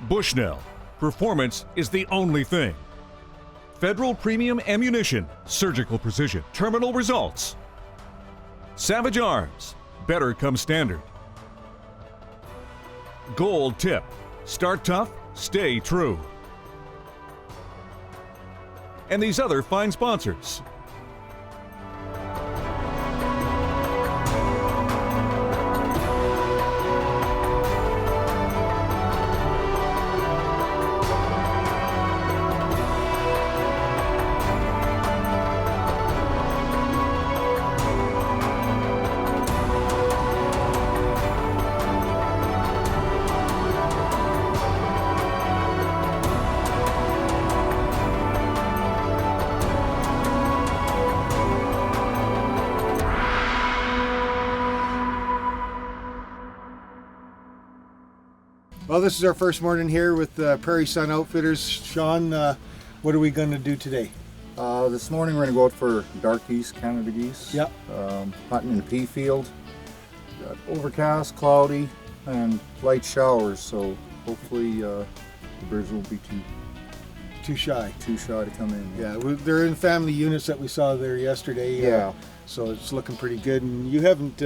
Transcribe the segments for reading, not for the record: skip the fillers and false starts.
Bushnell, performance is the only thing. Federal Premium Ammunition, surgical precision, terminal results. Savage Arms, better come standard. Gold Tip, start tough, stay true. And these other fine sponsors. Well, this is our first morning here with Prairie Sun Outfitters. Shawn, what are we going to do today? This morning we're going to go out for dark geese, Canada geese. Yep. Hunting in the pea field. Got overcast, cloudy, and light showers, so hopefully the birds won't be Too shy. to come in. Yeah, they're in family units that we saw there yesterday. Yeah. So it's looking pretty good. And you haven't.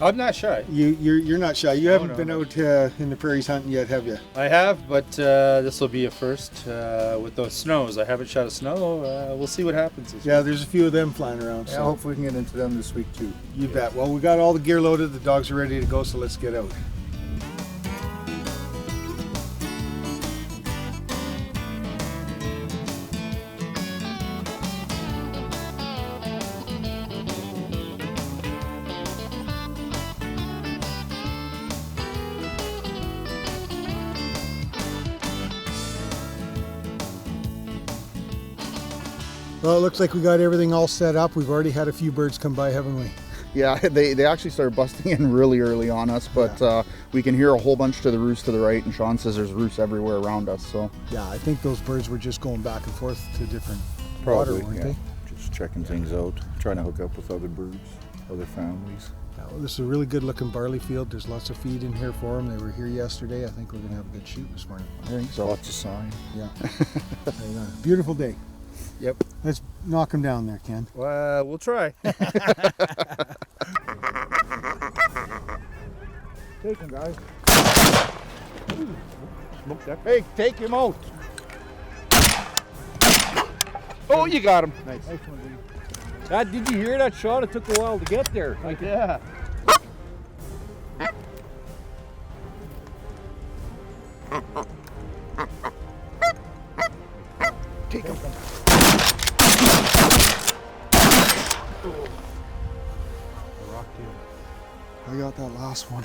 I'm not shy. You're not shy. You haven't no, been no. out in the prairies hunting yet, have you? I have, but this will be a first with those snows. I haven't shot a snow. We'll see what happens. Yeah, there's a few of them flying around. Yeah, So hopefully we can get into them this week too. you bet. Well, we got all the gear loaded. The dogs are ready to go, so let's get out. Well, it looks like we got everything all set up. We've already had a few birds come by, haven't we? Yeah, they actually started busting in really early on us, but we can hear a whole bunch to the roost to the right, and Shawn says there's roosts everywhere around us. So Yeah, I think those birds were just going back and forth to different probably, water, weren't yeah. they? Just checking things out, trying to hook up with other birds, other families. Yeah, well, this is a really good looking barley field. There's lots of feed in here for them. They were here yesterday. I think we're going to have a good shoot this morning. I think so. Lots of sign. Yeah. Beautiful day. Yep. Let's knock them down there, Ken. We'll try. Take them, guys. Smoke that. Hey, take him out. Oh, you got him. Nice. Did you hear that shot? It took a while to get there. Yeah. Take him. I got that last one.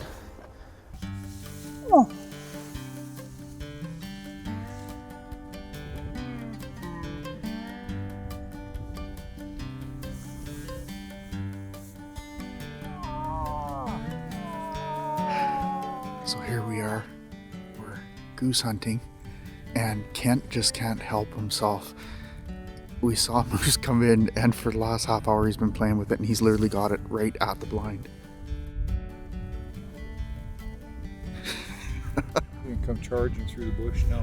So here we are. We're goose hunting, and Kent just can't help himself. We saw Moose come in, and for the last half hour he's been playing with it, and he's literally got it right at the blind. You can come charging through the bush now.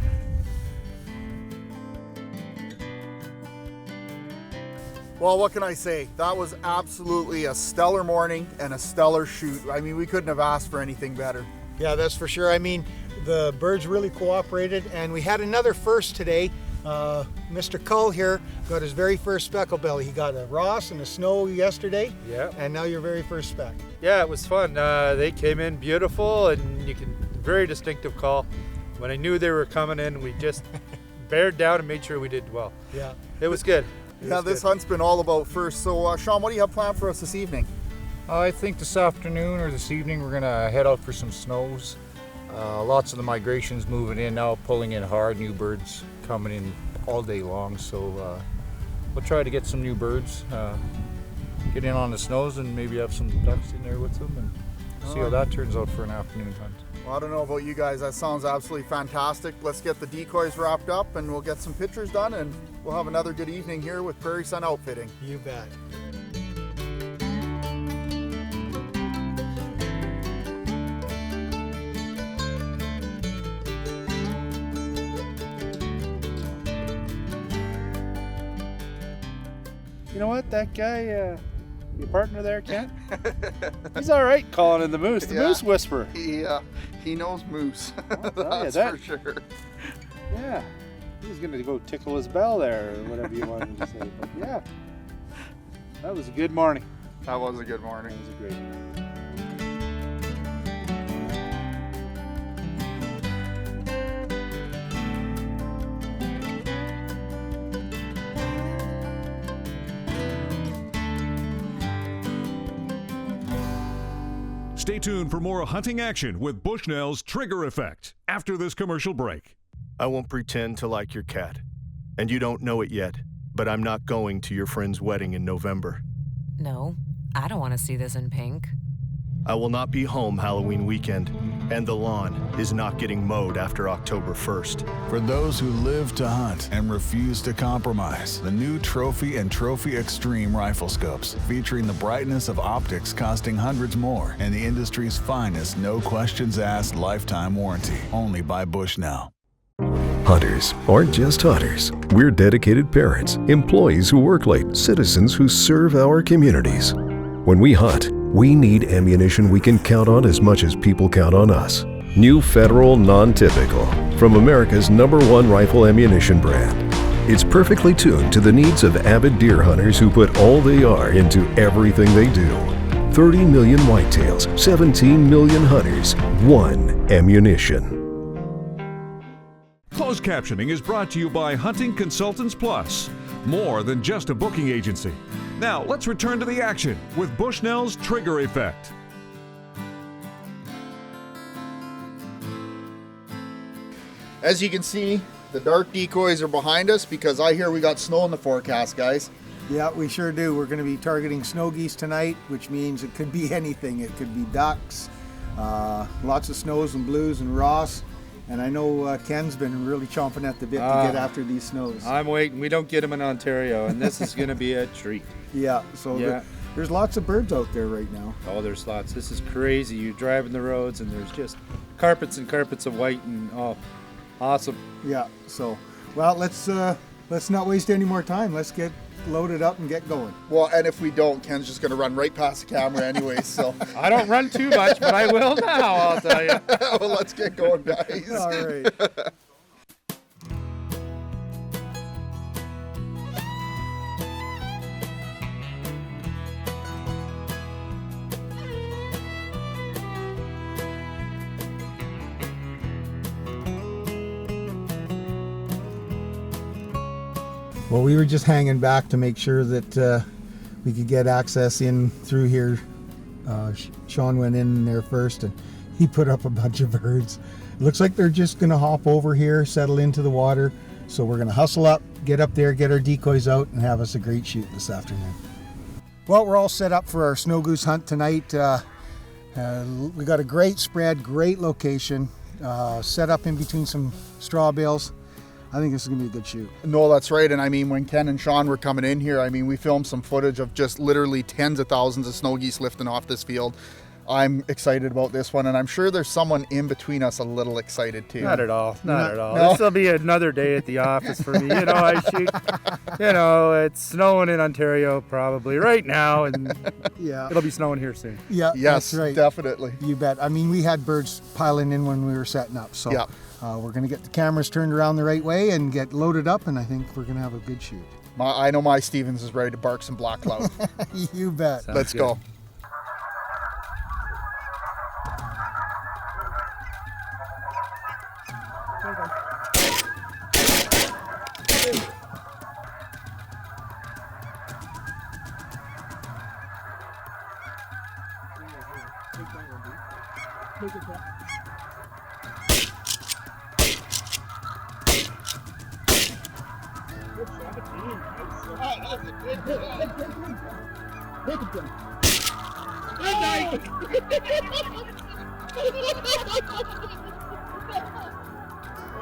Well, what can I say? That was absolutely a stellar morning and a stellar shoot. I mean, we couldn't have asked for anything better. Yeah, that's for sure. I mean, the birds really cooperated, and we had another first today. Mr. Cull here got his very first speckle belly. He got a Ross and a Snow yesterday, Yeah. and now your very first speck. Yeah, it was fun. They came in beautiful, and you can very distinctive call. When I knew they were coming in, we just bared down and made sure we did well. Yeah. It was good. Yeah, this hunt's been all about first. So, Shawn, what do you have planned for us this evening? I think this afternoon or this evening we're gonna head out for some snows. Lots of the migration's moving in now, pulling in hard. New birds coming in all day long, so we'll try to get some new birds, get in on the snows, and maybe have some ducks in there with them, and see how that turns out for an afternoon hunt. Well, I don't know about you guys. That sounds absolutely fantastic. Let's get the decoys wrapped up, and we'll get some pictures done, and we'll have another good evening here with Prairie Sun Outfitting. You bet. You know what? That guy, your partner there, Kent, he's all right calling in the moose. The moose whisperer. He knows moose. That's for sure. Yeah. He's going to go tickle his bell there, or whatever you wanted to say. But yeah, that was a good morning. That was a good morning. That was a great morning. Stay tuned for more hunting action with Bushnell's Trigger Effect after this commercial break. I won't pretend to like your cat. And you don't know it yet, but I'm not going to your friend's wedding in November. No, I don't want to see this in pink. I will not be home Halloween weekend, and the lawn is not getting mowed after October 1st. For those who live to hunt and refuse to compromise, the new Trophy and Trophy Extreme rifle scopes, featuring the brightness of optics costing hundreds more, and the industry's finest no questions asked lifetime warranty, only by Bushnell. Hunters aren't just hunters. We're dedicated parents, employees who work late, citizens who serve our communities. When we hunt, we need ammunition we can count on as much as people count on us. New Federal Non-Typical from America's #1 rifle ammunition brand. It's perfectly tuned to the needs of avid deer hunters who put all they are into everything they do. 30 million whitetails, 17 million hunters, one ammunition. Closed captioning is brought to you by Hunting Consultants Plus, more than just a booking agency. Now, let's return to the action with Bushnell's Trigger Effect. As you can see, the dark decoys are behind us because I hear we got snow in the forecast, guys. Yeah, we sure do. We're going to be targeting snow geese tonight, which means it could be anything. It could be ducks, lots of snows and blues and Ross. And I know Ken's been really chomping at the bit to get after these snows. I'm waiting. We don't get them in Ontario, and this is going to be a treat. Yeah, so there's lots of birds out there right now. Oh, there's lots. This is crazy. You're driving the roads, and there's just carpets and carpets of white, and oh, awesome. Yeah, so, well, let's not waste any more time. Let's get loaded up and get going. Well, and if we don't, Ken's just going to run right past the camera anyway, so. I don't run too much, but I will now, I'll tell you. Well, let's get going, guys. All right. Well, we were just hanging back to make sure that we could get access in through here. Shawn went in there first and he put up a bunch of birds. It looks like they're just going to hop over here, settle into the water. So we're going to hustle up, get up there, get our decoys out, and have us a great shoot this afternoon. Well, we're all set up for our snow goose hunt tonight. We got a great spread, great location, set up in between some straw bales. I think this is going to be a good shoot. No, that's right. And I mean, when Ken and Shawn were coming in here, I mean, we filmed some footage of just literally tens of thousands of snow geese lifting off this field. I'm excited about this one, and I'm sure there's someone in between us a little excited too. Not at all. Not at all. No? This will be another day at the office for me. You know, I shoot, you know, it's snowing in Ontario probably right now, and yeah, it'll be snowing here soon. Yeah, yes, that's right. Definitely. You bet. I mean, we had birds piling in when we were setting up, so yeah. We're going to get the cameras turned around the right way and get loaded up, and I think we're going to have a good shoot. I know my Stevens is ready to bark some black cloud. You bet. Let's go.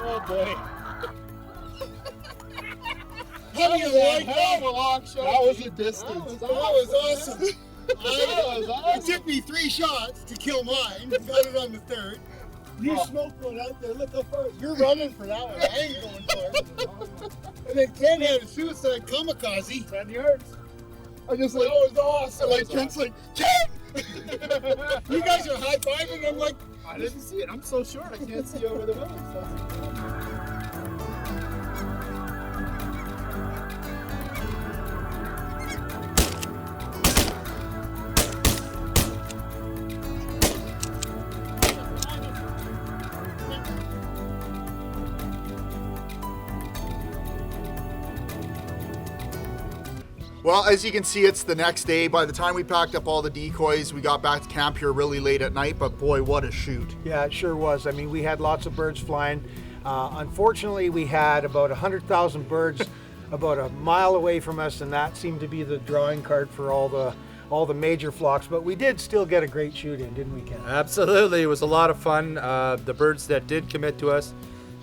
Oh boy. How do you like that? That was a distance. That was awesome. It took me 3 shots to kill mine. Got it on the 3rd. You smoked one out there. Look how far. You're running for that one. I ain't going for it. And then Ken had a suicide kamikaze. 10 yards. I just like, oh, it's awesome. Like Kent's like, Ken! You guys are high-fiving. I'm like, I didn't see it. I'm so short. I can't see over the mountains. Well, as you can see, it's the next day. By the time we packed up all the decoys, we got back to camp here really late at night, but boy, what a shoot. Yeah, it sure was. I mean, we had lots of birds flying. Unfortunately, we had about 100,000 birds about a mile away from us, and that seemed to be the drawing card for all the major flocks, but we did still get a great shoot in, didn't we, Ken? Absolutely, it was a lot of fun. The birds that did commit to us,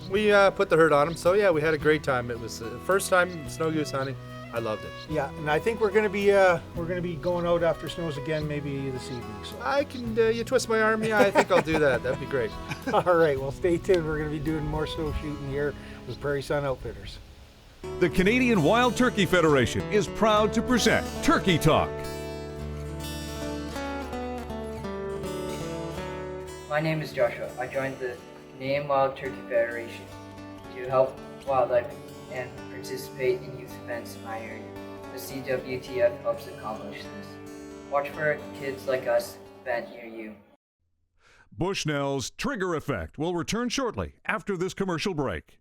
we put the herd on them, so yeah, we had a great time. It was the first time snow goose hunting. I loved it. Yeah, and I think we're gonna be going out after snows again, maybe this evening. So I can you twist my arm? Yeah, I think I'll do that. That'd be great. All right, well, stay tuned. We're gonna be doing more snow shooting here with Prairie Sun Outfitters. The Canadian Wild Turkey Federation is proud to present Turkey Talk. My name is Joshua. I joined the Canadian Wild Turkey Federation to help wildlife and participate in youth events in my area. The CWTF helps accomplish this. Watch for kids like us event near you. Bushnell's Trigger Effect will return shortly after this commercial break.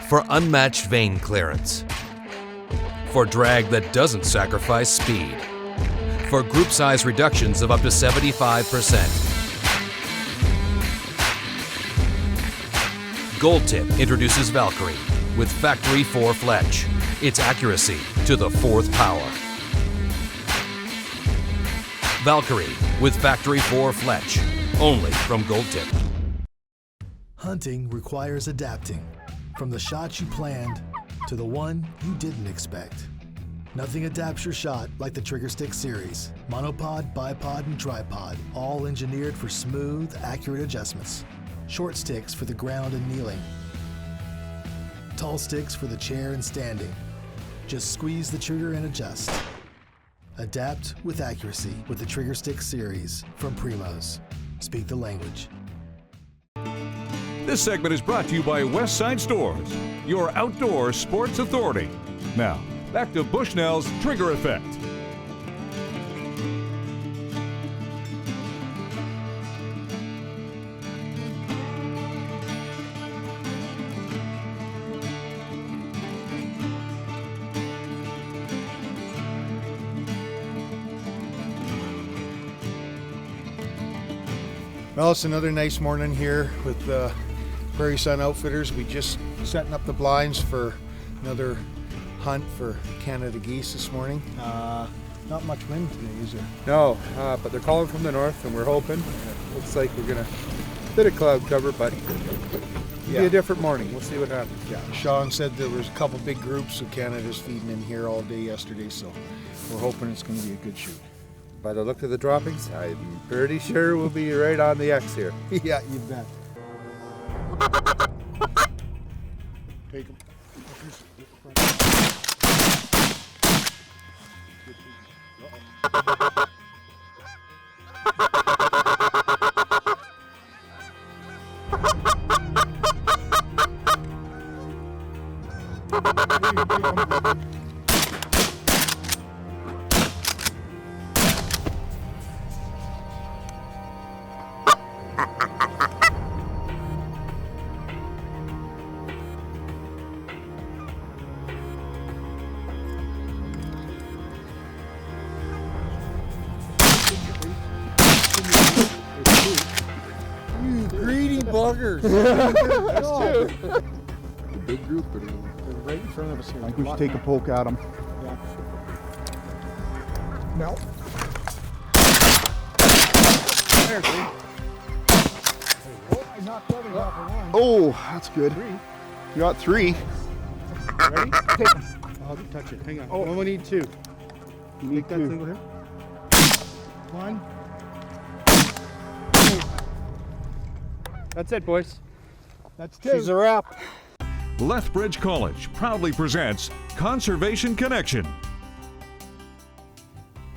For unmatched vein clearance. For drag that doesn't sacrifice speed. For group size reductions of up to 75%. Gold Tip introduces Valkyrie with Factory 4 Fletch. Its accuracy to the 4th power. Valkyrie with Factory 4 Fletch, only from Gold Tip. Hunting requires adapting, from the shot you planned to the one you didn't expect. Nothing adapts your shot like the Trigger Stick series. Monopod, bipod, and tripod, all engineered for smooth, accurate adjustments. Short sticks for the ground and kneeling. Tall sticks for the chair and standing. Just squeeze the trigger and adjust. Adapt with accuracy with the Trigger Stick series from Primos. Speak the language. This segment is brought to you by Westside Stores, your outdoor sports authority. Now, back to Bushnell's Trigger Effect. Well, it's another nice morning here with Prairie Sun Outfitters. We just setting up the blinds for another hunt for Canada geese this morning. Not much wind today, is there? No, but they're calling from the north, and we're hoping. Looks like we're gonna bit of cloud cover, but it'll be a different morning. We'll see what happens. Yeah, Shawn said there was a couple big groups of Canada's feeding in here all day yesterday, so we're hoping it's going to be a good shoot. By the look of the droppings, I'm pretty sure we'll be right on the X here. Yeah, you bet. Take them. Buggers. That's two. A big group, but they're right in front of us here. I think we should take a poke at them. Yeah. No. There, see? Oh, I knocked the other off of one. Oh, that's good. You got 3. Ready? Take them. I'll touch it. Hang on. Oh, we need 2. You need 2. Single here. 1. That's it, boys. That's 2. She's a wrap. Lethbridge College proudly presents Conservation Connection.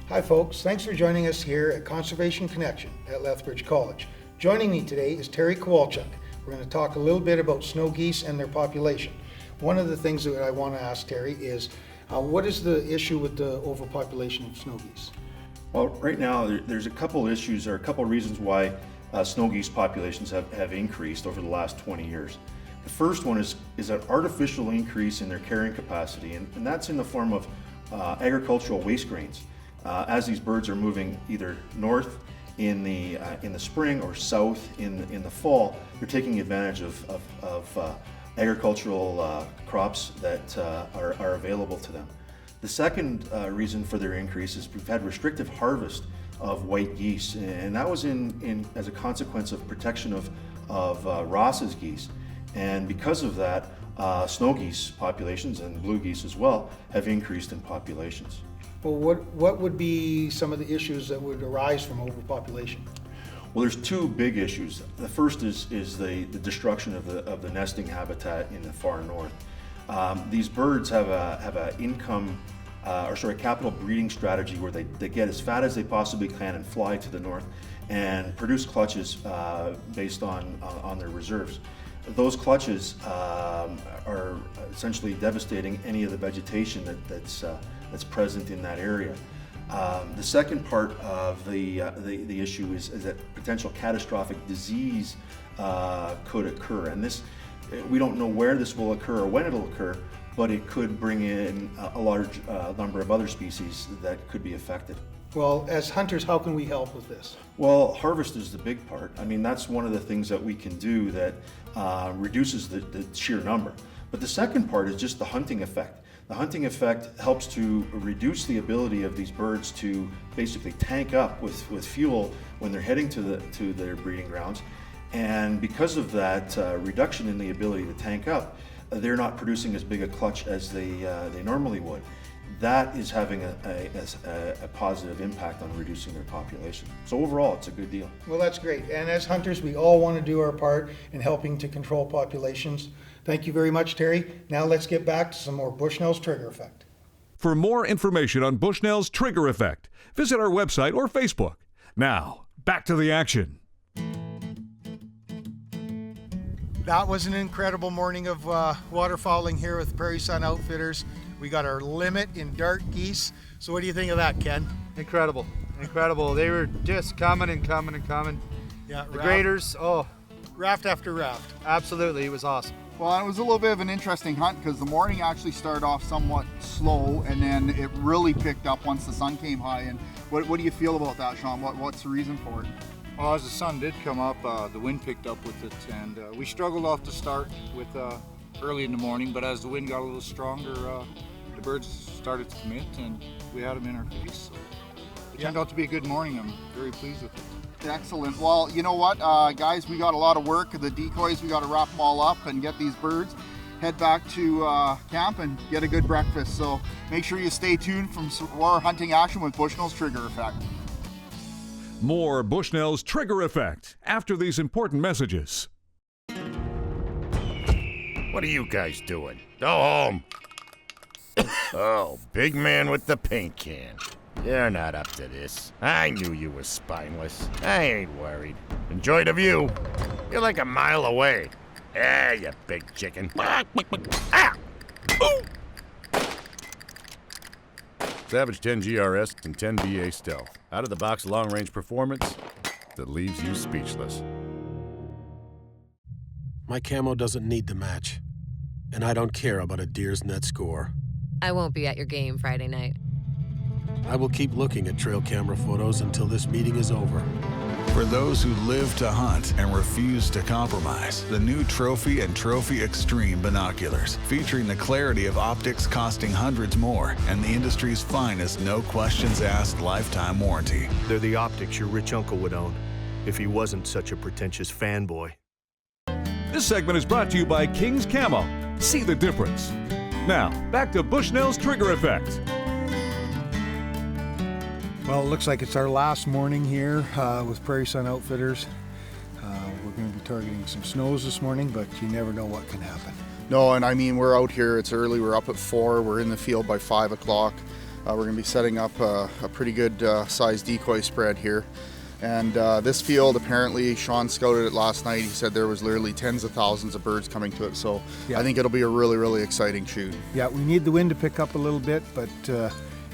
Hi folks, thanks for joining us here at Conservation Connection at Lethbridge College. Joining me today is Terry Kowalchuk. We're going to talk a little bit about snow geese and their population. One of the things that I want to ask Terry is, what is the issue with the overpopulation of snow geese? Well, right now there's a couple issues or a couple reasons why snow geese populations have increased over the last 20 years. The first one is an artificial increase in their carrying capacity, and that's in the form of agricultural waste grains. As these birds are moving either north in the spring or south in the fall, they're taking advantage of agricultural crops that are available to them. The second reason for their increase is we've had restrictive harvest of white geese, and that was as a consequence of protection of Ross's geese. And because of that, snow geese populations and blue geese as well have increased in populations. Well, what would be some of the issues that would arise from overpopulation? Well, there's two big issues. The first is the destruction of the nesting habitat in the far north. These birds have a capital breeding strategy where they get as fat as they possibly can and fly to the north and produce clutches based on their reserves. Those clutches are essentially devastating any of the vegetation that's present in that area. The second part of the issue is that potential catastrophic disease could occur, and this we don't know where this will occur or when it'll occur, but it could bring in a large number of other species that could be affected. Well, as hunters, how can we help with this? Well, harvest is the big part. I mean, that's one of the things that we can do that reduces the sheer number. But the second part is just the hunting effect. The hunting effect helps to reduce the ability of these birds to basically tank up with fuel when they're heading to their breeding grounds. And because of that reduction in the ability to tank up, they're not producing as big a clutch as they normally would. That is having a positive impact on reducing their population. So overall, it's a good deal. Well, that's great. And as hunters, we all want to do our part in helping to control populations. Thank you very much, Terry. Now let's get back to some more Bushnell's trigger effect. For more information on Bushnell's trigger effect, visit our website or Facebook. Now, back to the action. That was an incredible morning of waterfowling here with Prairie Sun Outfitters. We got our limit in dark geese. So what do you think of that, Ken? Incredible. They were just coming and coming and coming. Yeah, the graders, raft after raft. Absolutely, it was awesome. Well, it was a little bit of an interesting hunt because the morning actually started off somewhat slow, and then it really picked up once the sun came high. And what do you feel about that, Shawn? What's the reason for it? Well, as the sun did come up, the wind picked up with it, and we struggled off the start with early in the morning, but as the wind got a little stronger, the birds started to commit, and we had them in our face. So it turned out to be a good morning. I'm very pleased with it. Excellent. Well, you know what, guys, we got a lot of work. The decoys, we got to wrap them all up and get these birds. Head back to camp and get a good breakfast. So make sure you stay tuned for more hunting action with Bushnell's Trigger Effect. More Bushnell's trigger effect after these important messages. What are you guys doing? Go home. Oh, big man with the paint can. You're not up to this. I knew you were spineless. I ain't worried. Enjoy the view. You're like a mile away. Yeah, you big chicken. Ah! Ooh! Savage 10 GRS and 10 BA Stealth. Out-of-the-box long-range performance that leaves you speechless. My camo doesn't need the match, and I don't care about a deer's net score. I won't be at your game Friday night. I will keep looking at trail camera photos until this meeting is over. For those who live to hunt and refuse to compromise, the new Trophy and Trophy Extreme binoculars, featuring the clarity of optics costing hundreds more and the industry's finest no questions asked lifetime warranty. They're the optics your rich uncle would own if he wasn't such a pretentious fanboy. This segment is brought to you by King's Camo. See the difference. Now, back to Bushnell's trigger effect. Well, it looks like it's our last morning here with Prairie Sun Outfitters. We're going to be targeting some snows this morning, but you never know what can happen. No, and I mean, we're out here, it's early, we're up at 4, we're in the field by 5 o'clock. We're going to be setting up a pretty good sized decoy spread here. And this field, apparently, Shawn scouted it last night. He said there was literally tens of thousands of birds coming to it. So Yeah. I think it'll be a really, really exciting shoot. Yeah, we need the wind to pick up a little bit, but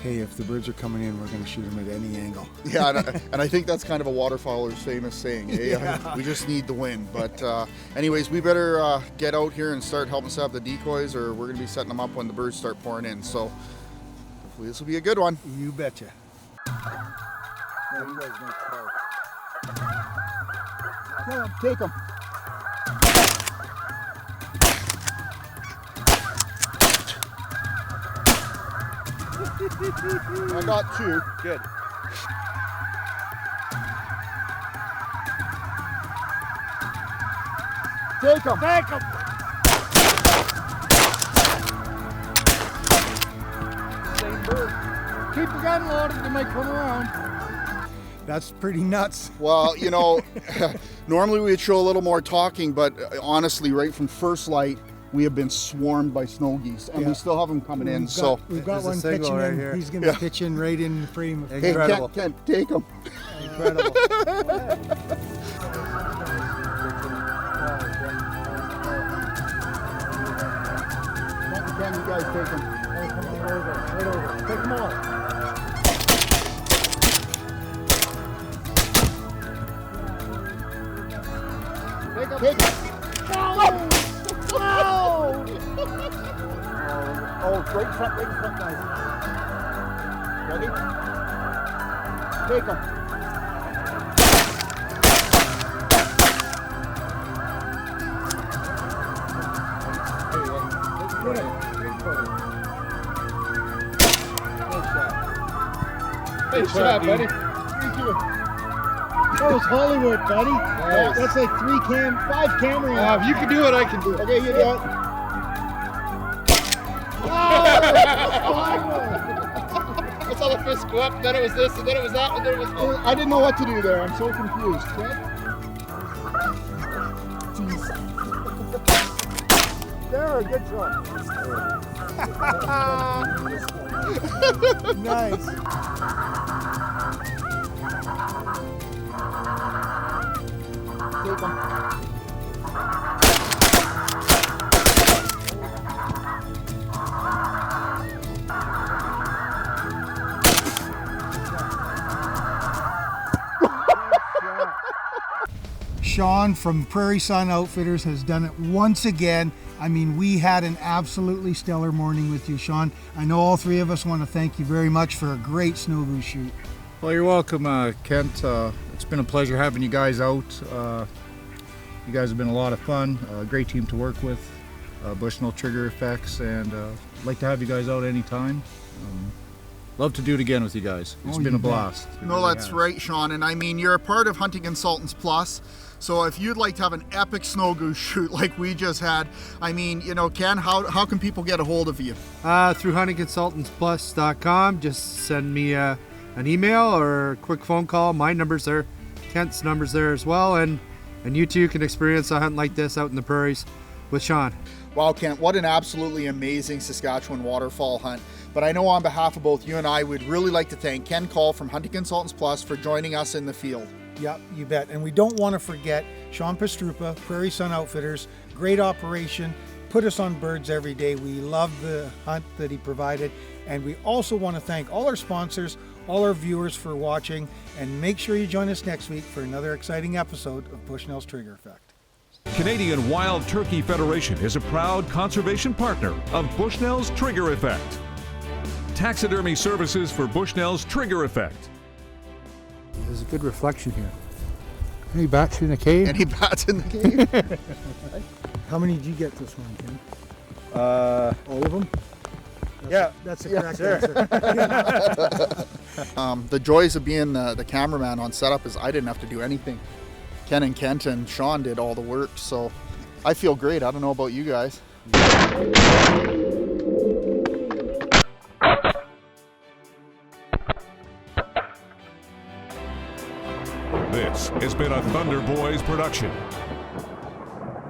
hey, if the birds are coming in, we're going to shoot them at any angle. Yeah, and I think that's kind of a waterfowler's famous saying. Eh? Yeah. We just need the wind. But anyways, we better get out here and start helping set up the decoys, or we're going to be setting them up when the birds start pouring in. So hopefully this will be a good one. You betcha. No, you guys make call. Yeah, take them. I got 2. Good. Take them. Take them. Same bird. Keep the gun loaded, they might come around. That's pretty nuts. Well, you know, normally we'd show a little more talking, but honestly, right from first light, we have been swarmed by snow geese, and we still have them coming in. We've got one pitching right in. here. He's going to pitch in right in the frame. Of Hey, Kent, take them. Incredible. Ken, you guys take them. Hey, come on, right over. Take them all. Take them. No! Oh, right in front, guys. Ready? Take them. Good shot, buddy. Thank you. That was Hollywood, buddy. Nice. That's like 5 camera angles. If you can do it, I can do it. Okay, you do it. I saw the fist go up, then it was this, and then it was that, and then it was... I didn't know what to do there. I'm so confused. There, good shot. Nice. Take them. Shawn from Prairie Sun Outfitters has done it once again. I mean, we had an absolutely stellar morning with you, Shawn. I know all 3 of us want to thank you very much for a great snow goose shoot. Well, you're welcome, Kent. It's been a pleasure having you guys out. You guys have been a lot of fun. Great team to work with. Bushnell Trigger Effects, and I'd like to have you guys out anytime. Love to do it again with you guys. It's been a blast. It No, really that's has. right, Shawn. And I mean, you're a part of Hunting Consultants Plus. So if you'd like to have an epic snow goose shoot like we just had, I mean, you know, Ken, how can people get a hold of you? Through huntingconsultantsplus.com. Just send me an email or a quick phone call. My number's there. Kent's number's there as well. And you too can experience a hunt like this out in the prairies with Shawn. Wow, Kent, what an absolutely amazing Saskatchewan waterfowl hunt. But I know on behalf of both you and I, we'd really like to thank Ken Cull from Hunting Consultants Plus for joining us in the field. Yep, you bet. And we don't want to forget Shawn Prestupa, Prairie Sun Outfitters, great operation, put us on birds every day. We love the hunt that he provided. And we also want to thank all our sponsors, all our viewers for watching, and make sure you join us next week for another exciting episode of Bushnell's Trigger Effect. Canadian Wild Turkey Federation is a proud conservation partner of Bushnell's Trigger Effect. Taxidermy services for Bushnell's Trigger Effect. There's a good reflection here. Any bats in the cave? Any bats in the cave? How many did you get this one, Ken? All of them? That's the correct answer. The joys of being the cameraman on setup is I didn't have to do anything. Ken and Kent and Shawn did all the work, so I feel great. I don't know about you guys. This has been a Thunder Boys production.